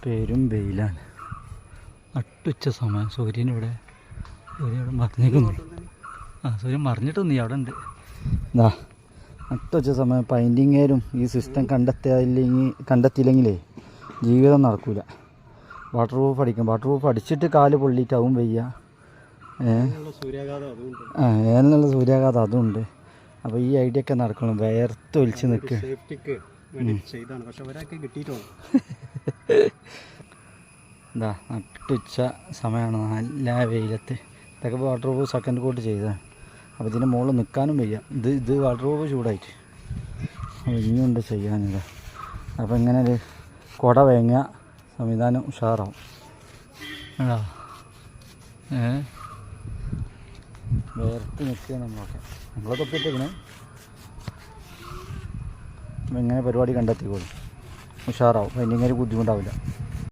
പേരും വെയിലാണ്. നട്ടുച്ച സമയം. സൂര്യൻ ഇവിടെ മറിഞ്ഞേക്കുന്നു. സൂര്യൻ മറിഞ്ഞിട്ടൊന്നും അവിടെ ഉണ്ട്. ഇതാ നട്ടുച്ച സമയം. പെയിൻറ്റിങ്ങേരും ഈ സിസ്റ്റം കണ്ടെത്തിയില്ലെങ്കിലേ ജീവിതം നടക്കില്ല. വാട്ടർ പ്രൂഫ് അടിക്കും. വാട്ടർ പ്രൂഫ് അടിച്ചിട്ട് കാല് പൊള്ളിയിട്ടാവും വയ്യ. ഏനുള്ള സൂര്യാഘാതം അതുണ്ട്. അപ്പോൾ ഈ ഐഡിയ ഒക്കെ നടക്കണം. വേർത്തൊലിച്ച് നിൽക്കുക. എന്താ നട്ടുച്ച സമയമാണ്. നല്ല വെയിലത്ത്. ഇതൊക്കെ വാട്ടർ പ്രൂഫ് സെക്കൻഡ് കോട്ട് ചെയ്തതാണ്. അപ്പോൾ ഇതിൻ്റെ മുകളിൽ നിൽക്കാനും വയ്യ. ഇത് വാട്ടർ പ്രൂഫ് ചൂടായിട്ട്. അപ്പോൾ ഇനിയുണ്ട് ചെയ്യാനില്ല. അപ്പോൾ ഇങ്ങനെ ഒരു കുട വേങ്ങ സംവിധാനം ഉഷാറാവും. വേർത്ത് നിൽക്കുക നമ്മളൊക്കെ. നമ്മളൊക്കെ ഒപ്പിട്ടിങ്ങനെ ഇങ്ങനെ പരിപാടി കണ്ടെത്തിക്കോളും. ഉഷാറാവും. പെയിൻറ്റിങ്ങിന് ബുദ്ധിമുട്ടാവില്ല.